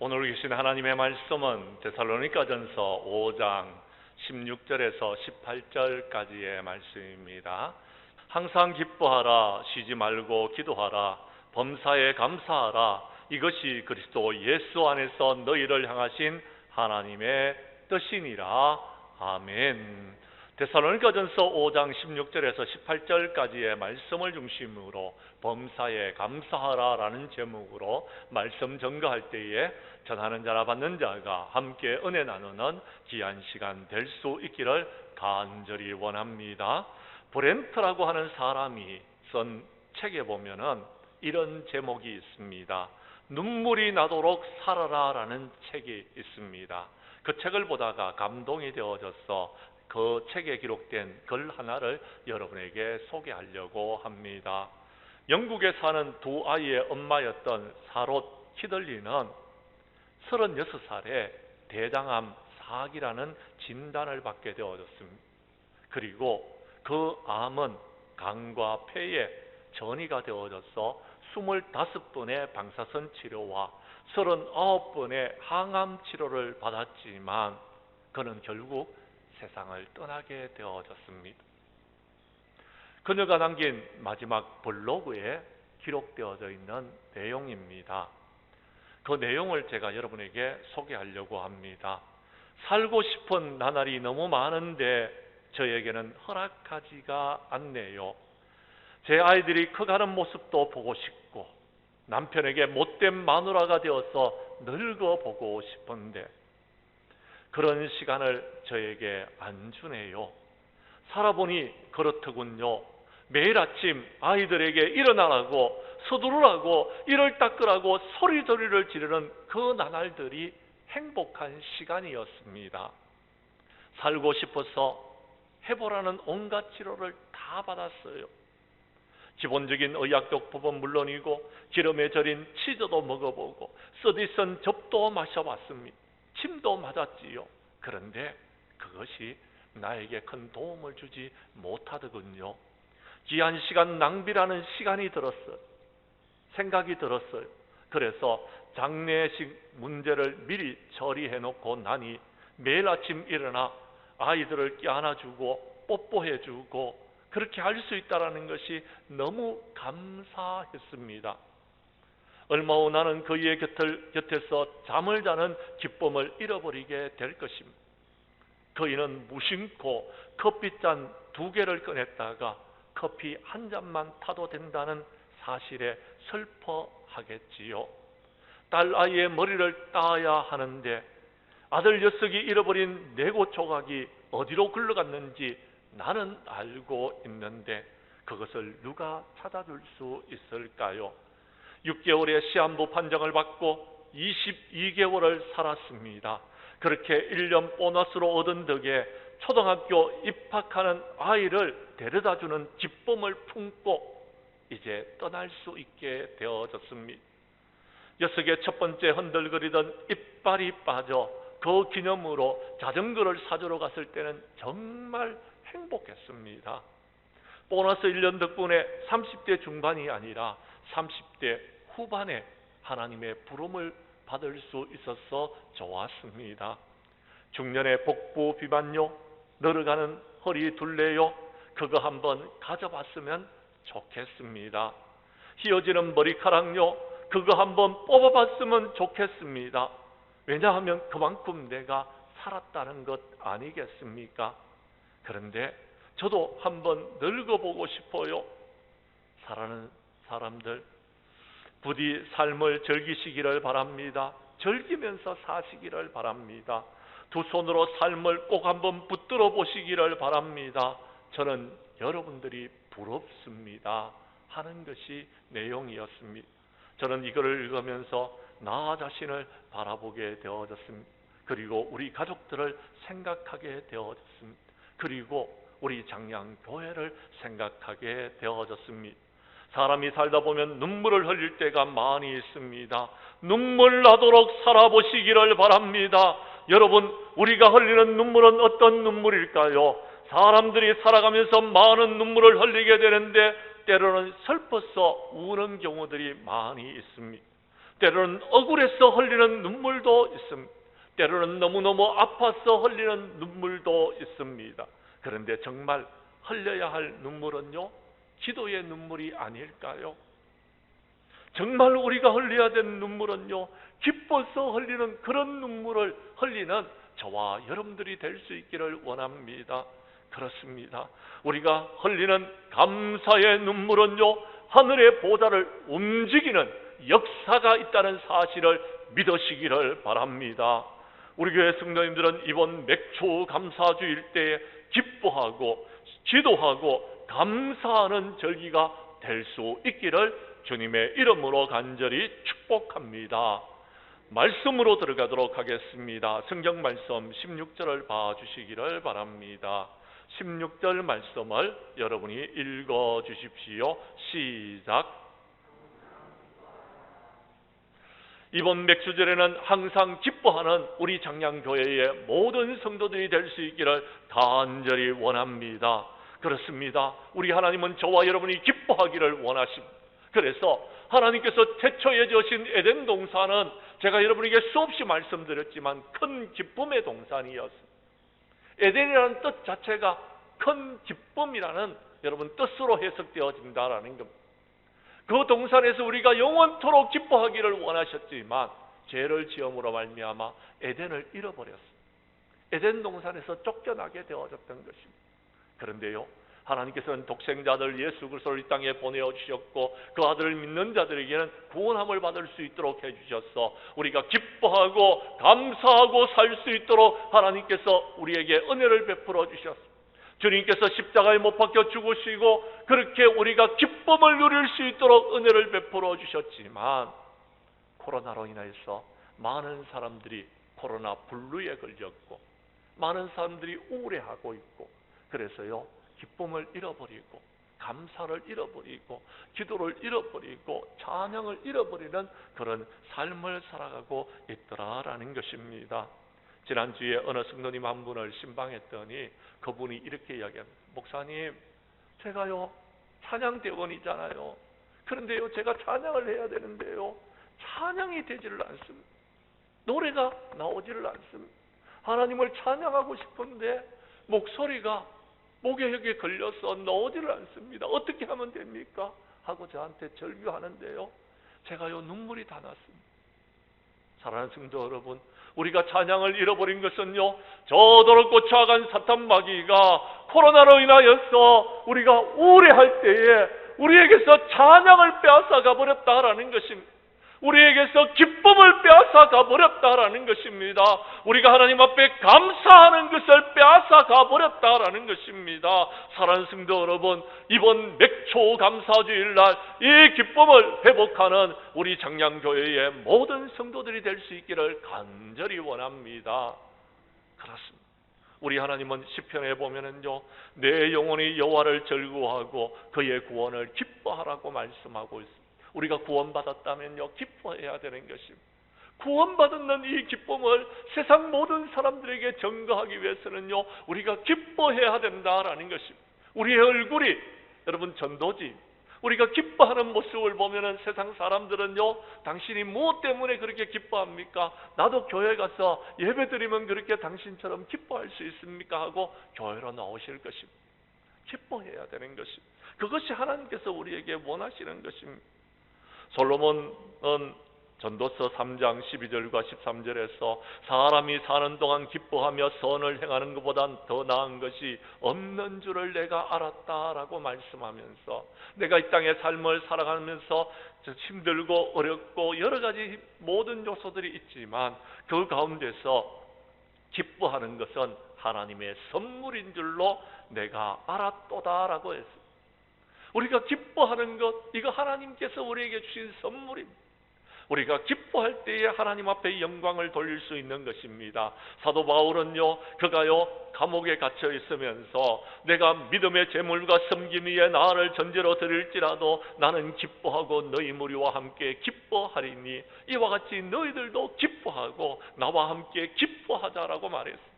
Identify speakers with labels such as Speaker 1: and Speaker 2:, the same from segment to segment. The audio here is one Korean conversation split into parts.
Speaker 1: 오늘 계신 하나님의 말씀은 데살로니가전서 5장 16절에서 18절까지의 말씀입니다. 항상 기뻐하라, 쉬지 말고 기도하라, 범사에 감사하라. 이것이 그리스도 예수 안에서 너희를 향하신 하나님의 뜻이니라. 아멘. 데살로니가전서 5장 16절에서 18절까지의 말씀을 중심으로 범사에 감사하라라는 제목으로 말씀 전가할 때에 전하는 자나 받는 자가 함께 은혜 나누는 귀한 시간 될 수 있기를 간절히 원합니다. 브렌트라고 하는 사람이 쓴 책에 보면은 이런 제목이 있습니다. 눈물이 나도록 살아라라는 책이 있습니다. 그 책을 보다가 감동이 되어져서 그 책에 기록된 글 하나를 여러분에게 소개하려고 합니다. 영국에 사는 두 아이의 엄마였던 사롯 키들리는 36살에 대장암 4기라는 진단을 받게 되어졌습니다. 그리고 그 암은 간과 폐에 전이가 되어져서 25번의 방사선 치료와 39번의 항암 치료를 받았지만 그는 결국 세상을 떠나게 되어졌습니다. 그녀가 남긴 마지막 블로그에 기록되어져 있는 내용입니다. 그 내용을 제가 여러분에게 소개하려고 합니다. 살고 싶은 나날이 너무 많은데 저에게는 허락하지가 않네요. 제 아이들이 커가는 모습도 보고 싶고 남편에게 못된 마누라가 되어서 늙어보고 싶은데 그런 시간을 저에게 안 주네요. 살아보니 그렇더군요. 매일 아침 아이들에게 일어나라고 서두르라고 이를 닦으라고 소리소리를 지르는 그 나날들이 행복한 시간이었습니다. 살고 싶어서 해보라는 온갖 치료를 다 받았어요. 기본적인 의학요법은 물론이고 기름에 절인 치즈도 먹어보고 쓰디쓴 즙도 마셔봤습니다. 침도 맞았지요. 그런데 그것이 나에게 큰 도움을 주지 못하더군요. 귀한 시간 낭비라는 시간이 들었어요. 생각이 들었어요. 그래서 장례식 문제를 미리 처리해놓고 나니 매일 아침 일어나 아이들을 껴안아주고 뽀뽀해주고 그렇게 할 수 있다는 것이 너무 감사했습니다. 얼마 후 나는 그의 곁에서 잠을 자는 기쁨을 잃어버리게 될 것입니다. 그이는 무심코 커피잔 2개를 꺼냈다가 커피 한 잔만 타도 된다는 사실에 슬퍼하겠지요. 딸 아이의 머리를 따야 하는데 아들 녀석이 잃어버린 레고 조각이 어디로 굴러갔는지 나는 알고 있는데 그것을 누가 찾아줄 수 있을까요? 6개월의 시한부 판정을 받고 22개월을 살았습니다. 그렇게 1년 보너스로 얻은 덕에 초등학교 입학하는 아이를 데려다주는 기쁨을 품고 이제 떠날 수 있게 되어졌습니다. 녀석의 첫 번째 흔들거리던 이빨이 빠져 그 기념으로 자전거를 사주러 갔을 때는 정말 행복했습니다. 보너스 1년 덕분에 30대 중반이 아니라 30대 후반에 하나님의 부름을 받을 수 있어서 좋았습니다. 중년의 복부 비만요, 늘어가는 허리 둘레요, 그거 한번 가져봤으면 좋겠습니다. 휘어지는 머리카락요, 그거 한번 뽑아봤으면 좋겠습니다. 왜냐하면 그만큼 내가 살았다는 것 아니겠습니까? 그런데 저도 한번 늙어보고 싶어요. 사랑하는 사람들, 부디 삶을 즐기시기를 바랍니다. 즐기면서 사시기를 바랍니다. 두 손으로 삶을 꼭 한번 붙들어 보시기를 바랍니다. 저는 여러분들이 부럽습니다 하는 것이 내용이었습니다. 저는 이거를 읽으면서 나 자신을 바라보게 되어졌습니다. 그리고 우리 가족들을 생각하게 되어졌습니다. 그리고 우리 장량교회를 생각하게 되어졌습니다. 사람이 살다 보면 눈물을 흘릴 때가 많이 있습니다. 눈물 나도록 살아보시기를 바랍니다. 여러분, 우리가 흘리는 눈물은 어떤 눈물일까요? 사람들이 살아가면서 많은 눈물을 흘리게 되는데 때로는 슬퍼서 우는 경우들이 많이 있습니다. 때로는 억울해서 흘리는 눈물도 있습니다. 때로는 너무너무 아파서 흘리는 눈물도 있습니다. 그런데 정말 흘려야 할 눈물은요, 기도의 눈물이 아닐까요? 정말 우리가 흘려야 되는 눈물은요, 기뻐서 흘리는 그런 눈물을 흘리는 저와 여러분들이 될 수 있기를 원합니다. 그렇습니다. 우리가 흘리는 감사의 눈물은요, 하늘의 보좌를 움직이는 역사가 있다는 사실을 믿으시기를 바랍니다. 우리 교회 성도님들은 이번 맥주 감사주일 때에 기뻐하고 기도하고 감사하는 절기가 될 수 있기를 주님의 이름으로 간절히 축복합니다. 말씀으로 들어가도록 하겠습니다. 성경 말씀 16절을 봐주시기를 바랍니다. 16절 말씀을 여러분이 읽어 주십시오. 시작. 이번 맥주절에는 항상 기뻐하는 우리 장량교회의 모든 성도들이 될 수 있기를 간절히 원합니다. 그렇습니다. 우리 하나님은 저와 여러분이 기뻐하기를 원하십니다. 그래서 하나님께서 태초에 지으신 에덴 동산은 제가 여러분에게 수없이 말씀드렸지만 큰 기쁨의 동산이었습니다. 에덴이라는 뜻 자체가 큰 기쁨이라는 여러분 뜻으로 해석되어진다라는 겁니다. 그 동산에서 우리가 영원토록 기뻐하기를 원하셨지만 죄를 지음으로 말미암아 에덴을 잃어버렸습니다. 에덴 동산에서 쫓겨나게 되어졌던 것입니다. 그런데요, 하나님께서는 독생자들 예수 그리스도를 이 땅에 보내어 주셨고 그 아들을 믿는 자들에게는 구원함을 받을 수 있도록 해주셔서 우리가 기뻐하고 감사하고 살 수 있도록 하나님께서 우리에게 은혜를 베풀어 주셨습니다. 주님께서 십자가에 못 박혀 죽으시고 그렇게 우리가 기쁨을 누릴 수 있도록 은혜를 베풀어 주셨지만 코로나로 인해서 많은 사람들이 코로나 불루에 걸렸고 많은 사람들이 우울해하고 있고 그래서요, 기쁨을 잃어버리고 감사를 잃어버리고 기도를 잃어버리고 찬양을 잃어버리는 그런 삶을 살아가고 있더라라는 것입니다. 지난주에 어느 성도님 한 분을 신방했더니 그분이 이렇게 이야기합니다. 목사님, 제가요 찬양대원이잖아요. 그런데요, 제가 찬양을 해야 되는데요, 찬양이 되지를 않습니다. 노래가 나오지를 않습니다. 하나님을 찬양하고 싶은데 목소리가 목에 걸려서 나오지를 않습니다. 어떻게 하면 됩니까? 하고 저한테 절규하는데요, 제가요 눈물이 다 났습니다. 사랑하는 성도 여러분, 우리가 찬양을 잃어버린 것은요, 저도록 꽂혀간 사탄 마귀가 코로나로 인하여서 우리가 우울해할 때에 우리에게서 찬양을 빼앗아가 버렸다라는 것입니다. 우리에게서 기쁨을 빼앗아가 버렸다라는 것입니다. 우리가 하나님 앞에 감사하는 것을 빼앗아가 버렸다라는 것입니다. 사랑하는 성도 여러분, 이번 맥초 감사주일날 이 기쁨을 회복하는 우리 장량교회의 모든 성도들이 될 수 있기를 간절히 원합니다. 그렇습니다. 우리 하나님은 시편에 보면은요, 내 영혼이 여호와를 즐거워하고 그의 구원을 기뻐하라고 말씀하고 있습니다. 우리가 구원받았다면요, 기뻐해야 되는 것입니다. 구원받는 이 기쁨을 세상 모든 사람들에게 전가하기 위해서는요, 우리가 기뻐해야 된다라는 것입니다. 우리의 얼굴이 여러분 전도지, 우리가 기뻐하는 모습을 보면은 세상 사람들은요, 당신이 무엇 때문에 그렇게 기뻐합니까? 나도 교회 가서 예배드리면 그렇게 당신처럼 기뻐할 수 있습니까? 하고 교회로 나오실 것입니다. 기뻐해야 되는 것입니다. 그것이 하나님께서 우리에게 원하시는 것입니다. 솔로몬은 전도서 3장 12절과 13절에서 사람이 사는 동안 기뻐하며 선을 행하는 것보단 더 나은 것이 없는 줄을 내가 알았다라고 말씀하면서 내가 이 땅의 삶을 살아가면서 힘들고 어렵고 여러 가지 모든 요소들이 있지만 그 가운데서 기뻐하는 것은 하나님의 선물인 줄로 내가 알았도다라고 했습니다. 우리가 기뻐하는 것, 이거 하나님께서 우리에게 주신 선물입니다. 우리가 기뻐할 때에 하나님 앞에 영광을 돌릴 수 있는 것입니다. 사도 바울은요, 그가요 감옥에 갇혀 있으면서 내가 믿음의 제물과 섬김 위에 나를 전제로 드릴지라도 나는 기뻐하고 너희 무리와 함께 기뻐하리니 이와 같이 너희들도 기뻐하고 나와 함께 기뻐하자라고 말했습니다.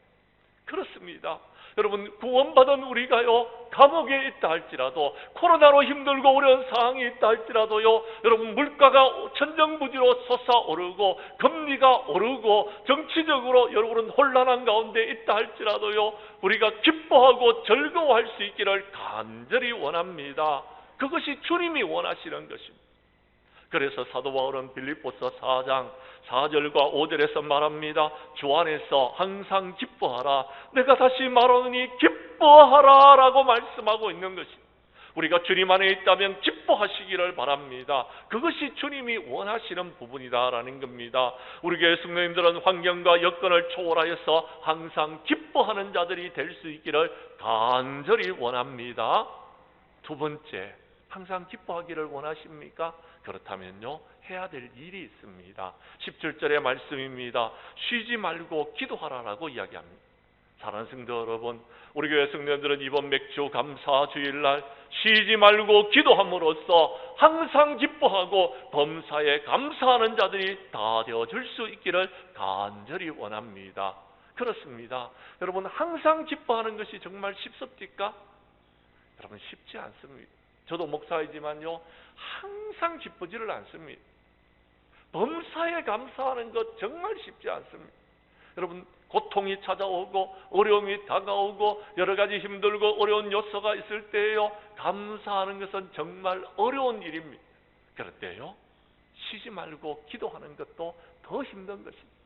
Speaker 1: 그렇습니다. 여러분, 구원받은 우리가요, 감옥에 있다 할지라도, 코로나로 힘들고 어려운 상황이 있다 할지라도요, 여러분, 물가가 천정부지로 솟아오르고 금리가 오르고 정치적으로 여러분은 혼란한 가운데 있다 할지라도요, 우리가 기뻐하고 즐거워할 수 있기를 간절히 원합니다. 그것이 주님이 원하시는 것입니다. 그래서 사도 바울은 빌립보서 4장 4절과 5절에서 말합니다. 주 안에서 항상 기뻐하라. 내가 다시 말하노니 기뻐하라 라고 말씀하고 있는 것입니다. 우리가 주님 안에 있다면 기뻐하시기를 바랍니다. 그것이 주님이 원하시는 부분이다라는 겁니다. 우리 교회 성도님들은 환경과 여건을 초월하여서 항상 기뻐하는 자들이 될 수 있기를 간절히 원합니다. 두 번째, 항상 기뻐하기를 원하십니까? 그렇다면요, 해야 될 일이 있습니다. 17절의 말씀입니다. 쉬지 말고 기도하라라고 이야기합니다. 사랑하는 성도 여러분, 우리 교회 성도님들은 이번 맥주 감사 주일날 쉬지 말고 기도함으로써 항상 기뻐하고 범사에 감사하는 자들이 다 되어줄 수 있기를 간절히 원합니다. 그렇습니다. 여러분, 항상 기뻐하는 것이 정말 쉽습니까? 여러분, 쉽지 않습니다. 저도 목사이지만요, 항상 기쁘지를 않습니다. 범사에 감사하는 것 정말 쉽지 않습니다. 여러분, 고통이 찾아오고 어려움이 다가오고 여러 가지 힘들고 어려운 요소가 있을 때에요, 감사하는 것은 정말 어려운 일입니다. 그럴 때요, 쉬지 말고 기도하는 것도 더 힘든 것입니다.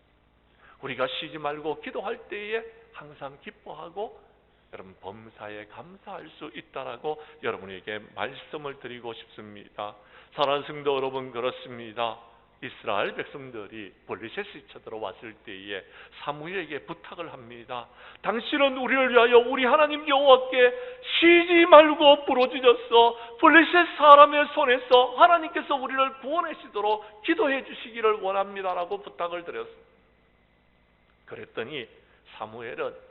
Speaker 1: 우리가 쉬지 말고 기도할 때에 항상 기뻐하고 여러분 범사에 감사할 수 있다라고 여러분에게 말씀을 드리고 싶습니다. 사랑하는 성도 여러분, 그렇습니다. 이스라엘 백성들이 블레셋이 쳐들어왔을 때에 사무엘에게 부탁을 합니다. 당신은 우리를 위하여 우리 하나님 여호와께 쉬지 말고 부르짖어서 블레셋 사람의 손에서 하나님께서 우리를 구원하시도록 기도해 주시기를 원합니다라고 부탁을 드렸습니다. 그랬더니 사무엘은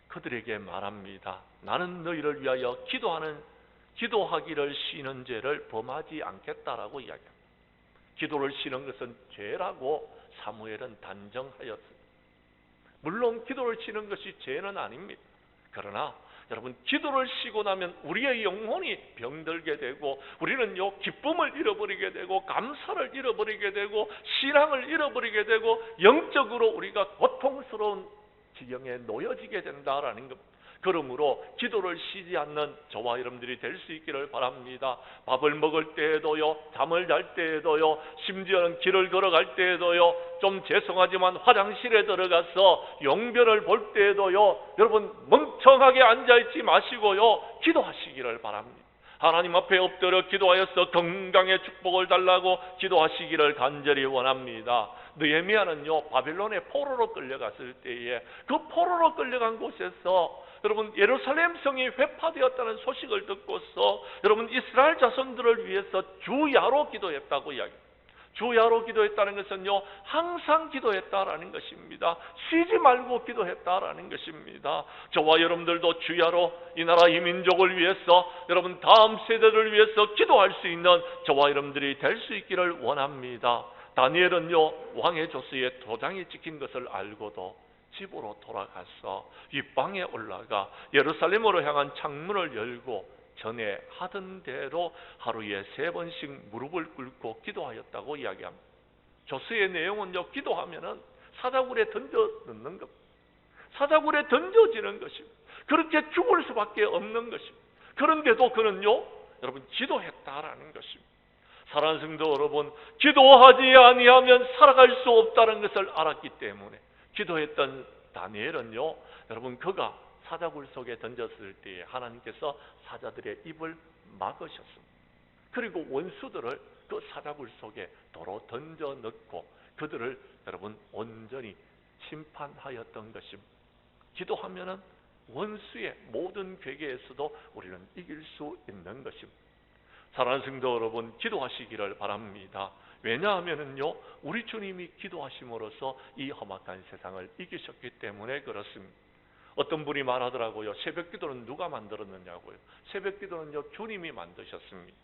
Speaker 1: 그들에게 말합니다. 나는 너희를 위하여 기도하기를 쉬는 죄를 범하지 않겠다라고 이야기합니다. 기도를 쉬는 것은 죄라고 사무엘은 단정하였습니다. 물론 기도를 쉬는 것이 죄는 아닙니다. 그러나 여러분, 기도를 쉬고 나면 우리의 영혼이 병들게 되고 우리는요, 기쁨을 잃어버리게 되고 감사를 잃어버리게 되고 신앙을 잃어버리게 되고 영적으로 우리가 고통스러운 지경에 놓여지게 된다라는 것. 그러므로 기도를 쉬지 않는 저와 여러분들이 될 수 있기를 바랍니다. 밥을 먹을 때에도요, 잠을 잘 때에도요, 심지어는 길을 걸어갈 때에도요, 좀 죄송하지만 화장실에 들어가서 용변을 볼 때에도요, 여러분 멍청하게 앉아있지 마시고요, 기도하시기를 바랍니다. 하나님 앞에 엎드려 기도하여서 건강의 축복을 달라고 기도하시기를 간절히 원합니다. 느헤미야는요, 바벨론의 포로로 끌려갔을 때에 그 포로로 끌려간 곳에서 여러분 예루살렘 성이 회파되었다는 소식을 듣고서 여러분 이스라엘 자손들을 위해서 주야로 기도했다고 이야기합니다. 주야로 기도했다는 것은요, 항상 기도했다라는 것입니다. 쉬지 말고 기도했다라는 것입니다. 저와 여러분들도 주야로 이 나라 이 민족을 위해서 여러분 다음 세대를 위해서 기도할 수 있는 저와 여러분들이 될 수 있기를 원합니다. 다니엘은요, 왕의 조서에 도장이 찍힌 것을 알고도 집으로 돌아가서 윗방에 올라가 예루살렘으로 향한 창문을 열고 전에 하던 대로 하루에 3번씩 무릎을 꿇고 기도하였다고 이야기합니다. 조서의 내용은요, 기도하면은 사자굴에 던져 넣는 것, 사자굴에 던져지는 것입니다. 그렇게 죽을 수밖에 없는 것입니다. 그런데도 그는요, 여러분 기도했다라는 것입니다. 사랑하는 성도 여러분, 기도하지 아니하면 살아갈 수 없다는 것을 알았기 때문에 기도했던 다니엘은요, 여러분 그가 사자굴 속에 던졌을 때에 하나님께서 사자들의 입을 막으셨습니다. 그리고 원수들을 그 사자굴 속에 도로 던져 넣고 그들을 여러분 온전히 심판하였던 것입니다. 기도하면은 원수의 모든 괴계에서도 우리는 이길 수 있는 것입니다. 사랑하는 성도 여러분, 기도하시기를 바랍니다. 왜냐하면은요, 우리 주님이 기도하심으로써 이 험악한 세상을 이기셨기 때문에 그렇습니다. 어떤 분이 말하더라고요. 새벽 기도는 누가 만들었느냐고요. 새벽 기도는요, 주님이 만드셨습니다.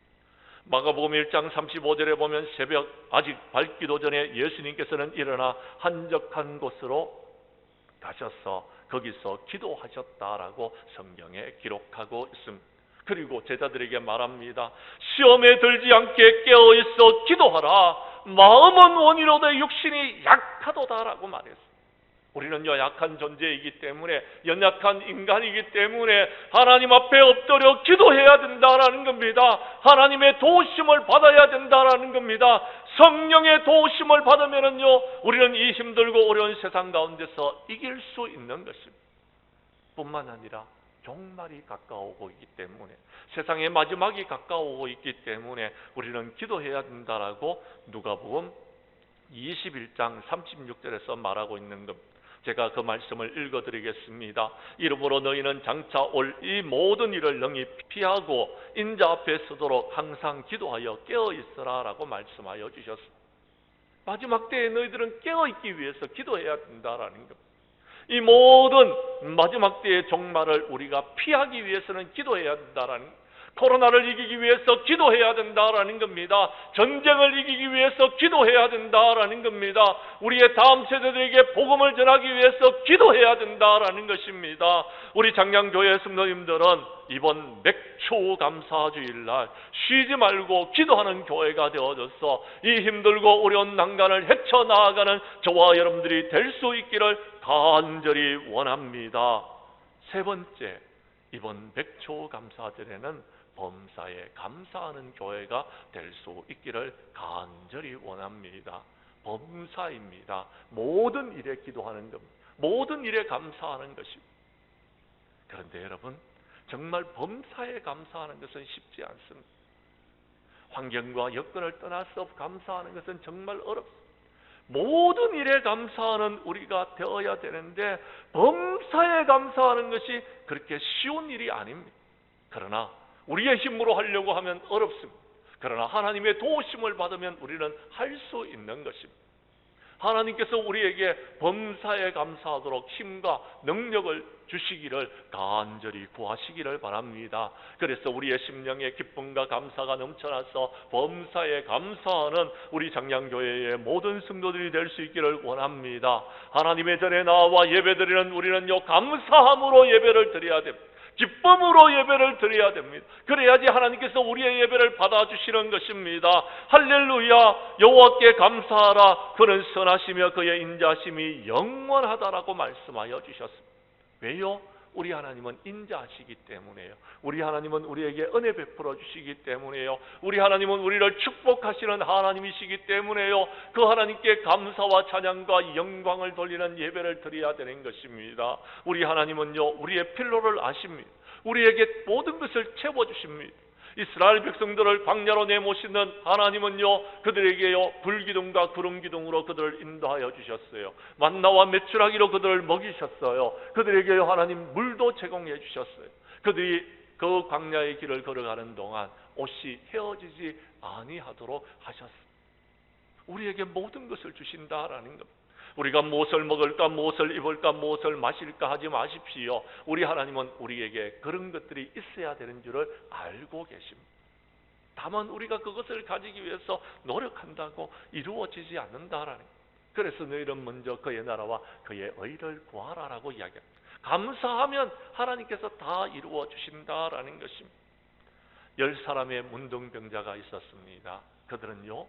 Speaker 1: 마가복음 1장 35절에 보면 새벽 아직 밝기도 전에 예수님께서는 일어나 한적한 곳으로 가셔서 거기서 기도하셨다라고 성경에 기록하고 있습니다. 그리고 제자들에게 말합니다. 시험에 들지 않게 깨어있어 기도하라. 마음은 원이로되 육신이 약하도다라고 말했습니다. 우리는 연약한 존재이기 때문에, 연약한 인간이기 때문에 하나님 앞에 엎드려 기도해야 된다라는 겁니다. 하나님의 도우심을 받아야 된다라는 겁니다. 성령의 도우심을 받으면은요, 우리는 이 힘들고 어려운 세상 가운데서 이길 수 있는 것입니다. 뿐만 아니라 종말이 가까워오고 있기 때문에, 세상의 마지막이 가까워오고 있기 때문에 우리는 기도해야 된다라고 누가복음 21장 36절에서 말하고 있는 겁니다. 제가 그 말씀을 읽어드리겠습니다. 이러므로 너희는 장차 올 이 모든 일을 능히 피하고 인자 앞에 서도록 항상 기도하여 깨어있으라 라고 말씀하여 주셨습니다. 마지막 때에 너희들은 깨어있기 위해서 기도해야 된다라는 겁니다. 이 모든 마지막 때의 종말을 우리가 피하기 위해서는 기도해야 된다라는 겁니다. 코로나를 이기기 위해서 기도해야 된다라는 겁니다. 전쟁을 이기기 위해서 기도해야 된다라는 겁니다. 우리의 다음 세대들에게 복음을 전하기 위해서 기도해야 된다라는 것입니다. 우리 장량교회 성도님들은 이번 맥주 감사주일날 쉬지 말고 기도하는 교회가 되어져서 이 힘들고 어려운 난간을 헤쳐나가는 저와 여러분들이 될 수 있기를 간절히 원합니다. 세 번째, 이번 맥주 감사절에는 범사에 감사하는 교회가 될 수 있기를 간절히 원합니다. 범사입니다. 모든 일에 기도하는 겁니다. 모든 일에 감사하는 것입니다. 그런데 여러분, 정말 범사에 감사하는 것은 쉽지 않습니다. 환경과 여건을 떠나서 감사하는 것은 정말 어렵습니다. 모든 일에 감사하는 우리가 되어야 되는데 범사에 감사하는 것이 그렇게 쉬운 일이 아닙니다. 그러나 우리의 힘으로 하려고 하면 어렵습니다. 그러나 하나님의 도우심을 받으면 우리는 할 수 있는 것입니다. 하나님께서 우리에게 범사에 감사하도록 힘과 능력을 주시기를 간절히 구하시기를 바랍니다. 그래서 우리의 심령에 기쁨과 감사가 넘쳐나서 범사에 감사하는 우리 장량교회의 모든 성도들이 될 수 있기를 원합니다. 하나님의 전에 나와 예배드리는 우리는요, 감사함으로 예배를 드려야 됩니다. 기쁨으로 예배를 드려야 됩니다. 그래야지 하나님께서 우리의 예배를 받아주시는 것입니다. 할렐루야, 여호와께 감사하라. 그는 선하시며 그의 인자심이 영원하다라고 말씀하여 주셨습니다. 왜요? 우리 하나님은 인자하시기 때문에요. 우리 하나님은 우리에게 은혜 베풀어 주시기 때문에요. 우리 하나님은 우리를 축복하시는 하나님이시기 때문에요. 그 하나님께 감사와 찬양과 영광을 돌리는 예배를 드려야 되는 것입니다. 우리 하나님은요, 우리의 필요를 아십니다. 우리에게 모든 것을 채워주십니다. 이스라엘 백성들을 광야로 내모시는 하나님은요, 그들에게요 불기둥과 구름기둥으로 그들을 인도하여 주셨어요. 만나와 메추라기로 그들을 먹이셨어요. 그들에게요 하나님 물도 제공해 주셨어요. 그들이 그 광야의 길을 걸어가는 동안 옷이 헤어지지 아니하도록 하셨습니다. 우리에게 모든 것을 주신다라는 겁니다. 우리가 무엇을 먹을까, 무엇을 입을까, 무엇을 마실까 하지 마십시오. 우리 하나님은 우리에게 그런 것들이 있어야 되는 줄을 알고 계십니다. 다만 우리가 그것을 가지기 위해서 노력한다고 이루어지지 않는다라는 거예요. 그래서 너희는 먼저 그의 나라와 그의 의를 구하라라고 이야기합니다. 감사하면 하나님께서 다 이루어 주신다라는 것입니다. 10사람의 문둥병자가 있었습니다. 그들은요,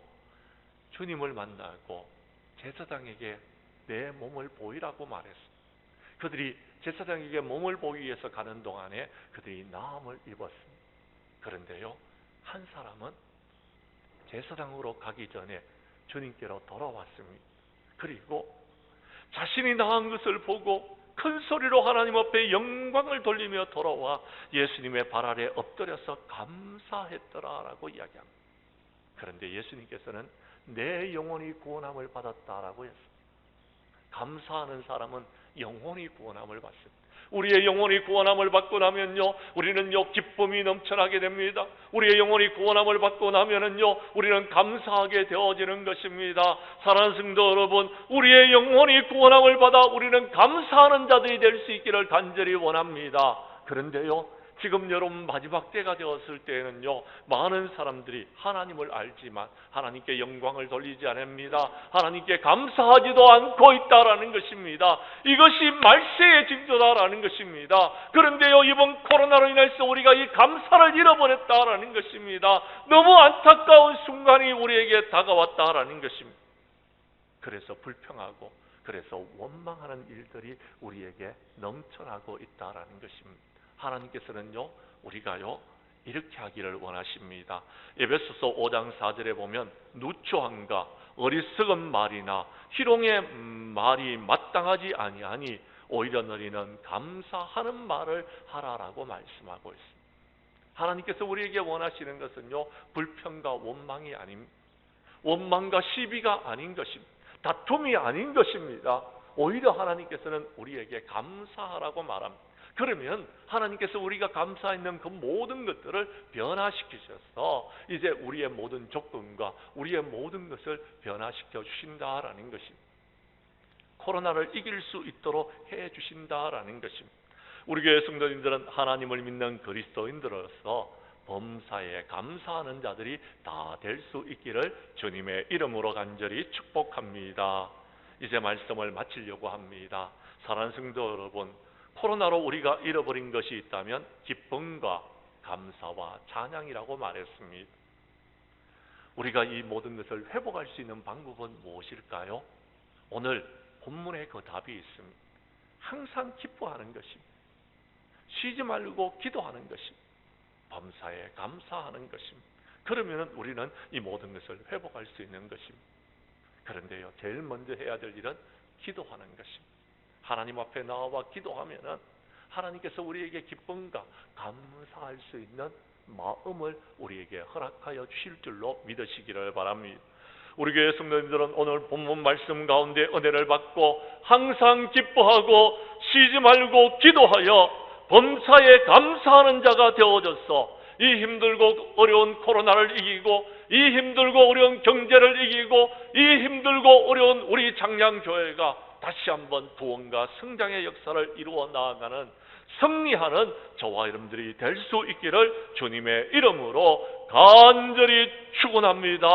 Speaker 1: 주님을 만나고 제사장에게 내 몸을 보이라고 말했습니다. 그들이 제사장에게 몸을 보이기 위해서 가는 동안에 그들이 나음을 입었습니다. 그런데요, 한 사람은 제사장으로 가기 전에 주님께로 돌아왔습니다. 그리고 자신이 나은 것을 보고 큰 소리로 하나님 앞에 영광을 돌리며 돌아와 예수님의 발 아래 엎드려서 감사했더라라고 이야기합니다. 그런데 예수님께서는 내 영혼이 구원함을 받았다라고 했습니다. 감사하는 사람은 영혼이 구원함을 받습니다. 우리의 영혼이 구원함을 받고 나면요, 우리는요 기쁨이 넘쳐나게 됩니다. 우리의 영혼이 구원함을 받고 나면은요, 우리는 감사하게 되어지는 것입니다. 사랑하는 성도 여러분, 우리의 영혼이 구원함을 받아 우리는 감사하는 자들이 될 수 있기를 간절히 원합니다. 그런데요, 지금 여러분 마지막 때가 되었을 때에는요, 많은 사람들이 하나님을 알지만 하나님께 영광을 돌리지 않습니다. 하나님께 감사하지도 않고 있다라는 것입니다. 이것이 말세의 징조다라는 것입니다. 그런데요, 이번 코로나로 인해서 우리가 이 감사를 잃어버렸다라는 것입니다. 너무 안타까운 순간이 우리에게 다가왔다라는 것입니다. 그래서 불평하고, 그래서 원망하는 일들이 우리에게 넘쳐나고 있다라는 것입니다. 하나님께서는요, 우리가요, 이렇게 하기를 원하십니다. 에베소서 5장 4절에 보면 누추함과 어리석은 말이나 희롱의 말이 마땅하지 아니하니 오히려 너희는 감사하는 말을 하라라고 말씀하고 있습니다. 하나님께서 우리에게 원하시는 것은요, 불평과 원망이 아닙니다. 원망과 시비가 아닌 것입니다. 다툼이 아닌 것입니다. 오히려 하나님께서는 우리에게 감사하라고 말합니다. 그러면 하나님께서 우리가 감사했는 그 모든 것들을 변화시키셔서 이제 우리의 모든 조건과 우리의 모든 것을 변화시켜 주신다라는 것입니다. 코로나를 이길 수 있도록 해 주신다라는 것입니다. 우리 교회 성도님들은 하나님을 믿는 그리스도인들로서 범사에 감사하는 자들이 다 될 수 있기를 주님의 이름으로 간절히 축복합니다. 이제 말씀을 마치려고 합니다. 사랑하는 성도 여러분, 코로나로 우리가 잃어버린 것이 있다면 기쁨과 감사와 찬양이라고 말했습니다. 우리가 이 모든 것을 회복할 수 있는 방법은 무엇일까요? 오늘 본문에 그 답이 있습니다. 항상 기뻐하는 것입니다. 쉬지 말고 기도하는 것입니다. 범사에 감사하는 것입니다. 그러면 우리는 이 모든 것을 회복할 수 있는 것입니다. 그런데요, 제일 먼저 해야 될 일은 기도하는 것입니다. 하나님 앞에 나와 기도하면은 하나님께서 우리에게 기쁨과 감사할 수 있는 마음을 우리에게 허락하여 주실 줄로 믿으시기를 바랍니다. 우리 교회 성도님들은 오늘 본문 말씀 가운데 은혜를 받고 항상 기뻐하고 쉬지 말고 기도하여 범사에 감사하는 자가 되어져서 이 힘들고 어려운 코로나를 이기고 이 힘들고 어려운 경제를 이기고 이 힘들고 어려운 우리 장량교회가 다시 한번 구원과 성장의 역사를 이루어 나아가는 승리하는 저와 여러분들이 될 수 있기를 주님의 이름으로 간절히 축원합니다.